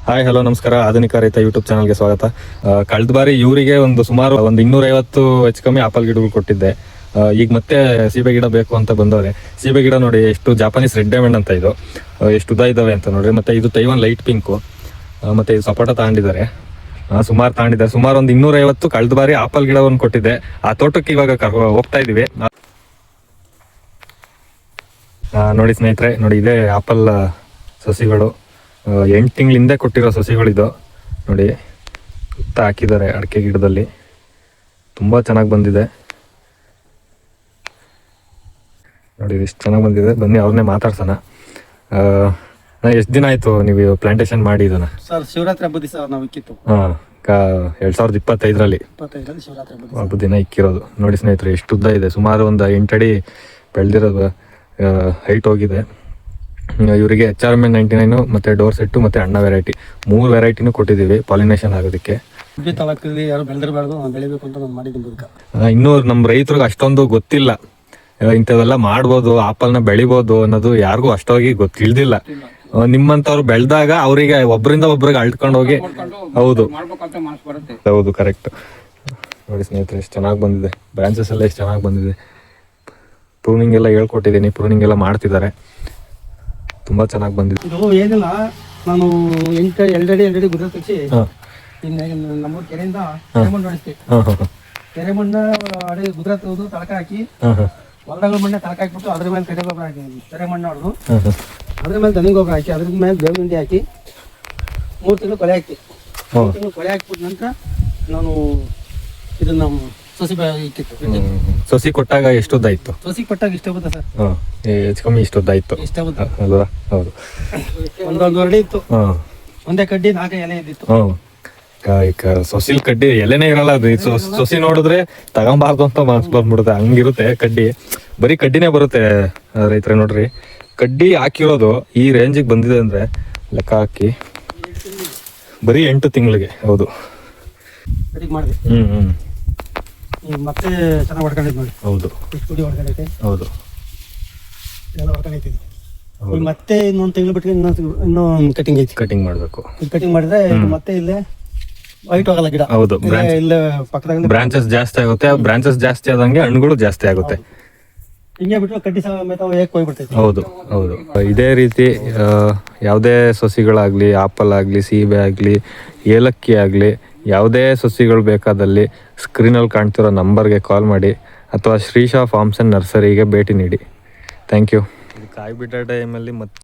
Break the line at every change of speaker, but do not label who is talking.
Hi hello ನಮಸ್ಕಾರ. ಆಧುನಿಕ ರೈತ ಯೂಟ್ಯೂಬ್ ಚಾನಲ್ಗೆ ಸ್ವಾಗತ. ಕಳೆದ ಬಾರಿ ಇವರಿಗೆ ಸುಮಾರು 250 ಹೆಚ್ಚು ಕಮ್ಮಿ ಆಪಲ್ ಗಿಡಗಳು ಕೊಟ್ಟಿದ್ದೆ. ಈಗ ಮತ್ತೆ ಸೀಬೆ ಗಿಡ ಬೇಕು ಅಂತ ಬಂದವ್ರೆ. ಸೀಬೆ ಗಿಡ ನೋಡಿ ಎಷ್ಟು ಜಾಪನೀಸ್ ರೆಡ್ ಡೈಮಂಡ್ ಅಂತ ಇದು, ಎಷ್ಟು ಉದ್ದ ಇದಾವೆ ಅಂತ ನೋಡ್ರಿ. ಮತ್ತೆ ಇದು ತೈವಾನ್ ಲೈಟ್ ಪಿಂಕು, ಮತ್ತೆ ಇದು ಸಪೋಟ ತಗೊಂಡಿದ್ದಾರೆ. ಸುಮಾರು ತಗೊಂಡಿದ್ದಾರೆ. ಸುಮಾರು 250 ಕಳೆದ ಬಾರಿ ಆಪಲ್ ಗಿಡವನ್ನು ಕೊಟ್ಟಿದ್ದೆ. ಆ ತೋಟಕ್ಕೆ ಇವಾಗ ಹೋಗ್ತಾ ಇದೀವಿ. ನೋಡಿ ಸ್ನೇಹಿತರೆ, ನೋಡಿ ಇದೇ ಆಪಲ್ ಸಸಿಗಳು. 8 ತಿಂಗಳಿಂದ ಕೊಟ್ಟಿರೋ ಸಸಿಗಳಿದು ನೋಡಿ. ಸುತ್ತ ಹಾಕಿದ್ದಾರೆ ಅಡಿಕೆ ಗಿಡದಲ್ಲಿ. ತುಂಬ ಚೆನ್ನಾಗಿ ಬಂದಿದೆ ನೋಡಿ, ಎಷ್ಟು ಚೆನ್ನಾಗಿ ಬಂದಿದೆ. ಬನ್ನಿ ಅವ್ರನ್ನೇ ಮಾತಾಡ್ಸೋಣ. ಎಷ್ಟು ದಿನ ಆಯ್ತು ನೀವು ಪ್ಲಾಂಟೇಶನ್ ಮಾಡಿ ಇದನ್ನ?
ಸರ್, ಶಿವರಾತ್ರಿ ಹಬ್ಬದ ದಿವಸ ನಾವು ಇಕ್ಕಿತ್ತು.
2025ರಲ್ಲಿ
ಶಿವರಾತ್ರಿ
ಹಬ್ಬದ ದಿನ ಇಕ್ಕಿರೋದು. ನೋಡಿ ಸ್ನೇಹಿತರೆ, ಎಷ್ಟು ಉದ್ದ ಇದೆ. ಸುಮಾರು ಒಂದು 8 ಅಡಿ ಬೆಳೆದಿರೋದು, ಹೈಟ್ ಹೋಗಿದೆ. ಇವರಿಗೆ HRM 99 ಮತ್ತೆ ಡೋರ್ ಸೆಟ್ಟು ಮತ್ತೆ ಅಣ್ಣ ವೆರೈಟಿ 3 ವೆರೈಟಿನೂ ಕೊಟ್ಟಿದ್ದೀವಿ ಪಾಲಿನೇಷನ್ ಆಗೋದಕ್ಕೆ.
ತಾಲೂಕಲ್ಲಿ ಯಾರು ಬೆಳೆದಿರಬಾರ್ದು, ನಾವು ಬೆಳಿಬೇಕು ಅಂತ ನಾನು ಮಾಡಿದ್ದೀನಿ.
ಇನ್ನೂ ನಮ್ಮ ರೈತರಿಗೆ ಅಷ್ಟೊಂದು ಗೊತ್ತಿಲ್ಲ, ಇಂಥವೆಲ್ಲ ಮಾಡ್ಬೋದು, ಆಪಲ್ನ ಬೆಳಿಬೋದು ಅನ್ನೋದು ಯಾರಿಗೂ ಅಷ್ಟೋಗಿ ತಿಳಿದಿಲ್ಲ. ನಿಮ್ಮಂತವ್ರು ಬೆಳೆದಾಗ ಅವರಿಗೆ ಒಬ್ಬರಿಂದ ಒಬ್ರಿಗೆ ಅಳ್ಕೊಂಡು ಹೋಗಿ ಹೌದು ಹೌದು ಕರೆಕ್ಟ್. ನೋಡಿ ಸ್ನೇಹಿತರೆ, ಎಷ್ಟು ಚೆನ್ನಾಗಿ ಬಂದಿದೆ. ಬ್ರಾಂಚಸ್ ಎಲ್ಲ ಎಷ್ಟು ಚೆನ್ನಾಗಿ ಬಂದಿದೆ. ಪ್ರೂನಿಂಗ್ ಎಲ್ಲ ಹೇಳ್ಕೊಟ್ಟಿದ್ದೀನಿ, ಪ್ರೂನಿಂಗ್ ಎಲ್ಲ ಮಾಡ್ತಿದ್ದಾರೆ. ತುಂಬಾ ಚೆನ್ನಾಗಿ ಬಂದಿದೆ.
ಇದು ಏನಿಲ್ಲ, ನಾನು 2 ಅಡಿ ಗುಡ್ಡ ತೆಗಿಸಿ ನಮ್ಮ ಕೆರೆಯಿಂದ ಕೆರೆಮಣ್ಣು ಹೊಡಿಸ್ತೀವಿ. ಕೆರೆಮಣ್ಣ ಅಡಿ ಗುದ್ರ ತೆಗೆದು ತಳಕ ಹಾಕಿ, ಹೊಲಗಳ ಮಣ್ಣೆ ತಳಕ ಹಾಕಿಬಿಟ್ಟು ಅದ್ರ ಮೇಲೆ ಕೆರೆ ಗೊಬ್ಬರ ಹಾಕಿ, ಕೆರೆಮಣ್ಣು ಹೊಡೆದು ಅದ್ರ ಮೇಲೆ ದನಿ ಗೊಬ್ಬರ ಹಾಕಿ, ಅದ್ರ ಮೇಲೆ ಬೇವಿನ ಹಿಂಡಿ ಹಾಕಿ 3 ತಿಂಗಳು ಕೊಳೆ ಹಾಕಿ 3 ತಿಂಗಳು ಕೊಳೆ ಹಾಕ್ಬಿಟ್ಟು ನಂತರ ನಾನು ಇದನ್ನ ಸಸಿ ಇಕ್ಕಿತ್ತು.
ಸಸಿ ಕೊಟ್ಟಾಗ ಎಷ್ಟು ಉದ್ದ ಇತ್ತು?
ಸಸಿ ಕೊಟ್ಟಾಗ ಇಷ್ಟ ಬುದ್ಧ ಸರ್,
ಹೆಚ್ಚು ಕಮ್ಮಿ ಇಷ್ಟು ಉದ್ದ ಇತ್ತು.
ಇಷ್ಟ ಬುದ್ಧ
ಅಲ್ವಾ? ಹೌದು,
1 ಅಡಿ ಇತ್ತು. ಒಂದೇ ಕಡ್ಡಿ 4 ಎಲೆ ಇದ್ದಿತ್ತು.
ಸೊಸಿಲ್ ಕಡ್ಡಿ ಎಲೆನೇ ಇರಲ್ಲ ಅದು. ಸೊಸಿ ನೋಡಿದ್ರೆ ತಗೊಂಬಾರ್ದು ಅಂತ ಮನ್ಸು ಬಂದ್ಬಿಡುತ್ತೆ, ಹಂಗಿರುತ್ತೆ ಕಡ್ಡಿ. ಬರೀ ಕಡ್ಡಿನೇ ಬರುತ್ತೆ ರೈತರೆ. ನೋಡ್ರಿ, ಕಡ್ಡಿ ಹಾಕಿರೋದು ಈ ರೇಂಜಿಗೆ ಬಂದಿದೆ ಅಂದ್ರೆ ಲೆಕ್ಕ ಹಾಕಿ ಬರೀ 8 ತಿಂಗಳಿಗೆ. ಹೌದು,
ಮತ್ತೆ ಚೆನ್ನಾಗಿ ಹೊಡ್ಕೊಂಡಿದ್ ನೋಡಿ.
ಹೌದು,
ಇಷ್ಟು ಪುಡಿ ಹೊಡ್ಕೊಂಡೈತೆ.
ಹೌದು,
ಎಲ್ಲ ಹೊಡ್ಕೊಂಡೈತಿ. ಮತ್ತೆ ಇನ್ನೊಂದು ತಿಂಗಳು ಬಿಟ್ಟು ಇನ್ನೊಂದು ಕಟಿಂಗ್ ಐತಿ.
ಕಟಿಂಗ್ ಮಾಡ್ಬೇಕು.
ಕಟಿಂಗ್ ಮಾಡಿದ್ರೆ ಮತ್ತೆ ಇಲ್ಲೇ ವೈಟ್ ಹೋಗಲ್ಲ ಗಿಡ.
ಹೌದು,
ಇಲ್ಲೇ ಪಕ್ಕದಾಗ
ಬ್ರಾಂಚಸ್ ಜಾಸ್ತಿ ಆಗುತ್ತೆ. ಬ್ರಾಂಚಸ್ ಜಾಸ್ತಿ ಆದಂಗೆ ಹಣ್ಣುಗಳು ಜಾಸ್ತಿ ಆಗುತ್ತೆ.
ಹಿಂಗೆ ಬಿಟ್ಟು ಕಡ್ಡಿ ಸಮೇತ ಹೋಗ್ಬಿಡ್ತೈತಿ.
ಹೌದು ಹೌದು. ಇದೇ ರೀತಿ ಯಾವುದೇ ಸಸಿಗಳಾಗ್ಲಿ, ಆಪಲ್ ಆಗಲಿ, ಸೀಬೆ ಆಗಲಿ, ಏಲಕ್ಕಿ ಆಗಲಿ, ಯಾವುದೇ ಸಸಿಗಳು ಬೇಕಾದಲ್ಲಿ ಸ್ಕ್ರೀನಲ್ಲಿ ಕಾಣ್ತಿರೋ ನಂಬರ್ಗೆ ಕಾಲ್ ಮಾಡಿ ಅಥವಾ ಶ್ರೀಶಾ ಫಾರ್ಮ್ಸ್ ಅಂಡ್ ನರ್ಸರಿಗೆ ಭೇಟಿ ನೀಡಿ. Thank you. ಕಾಯಿ ಬಿಡೋ ಟೈಮಲ್ಲಿ ಮತ್ತೆ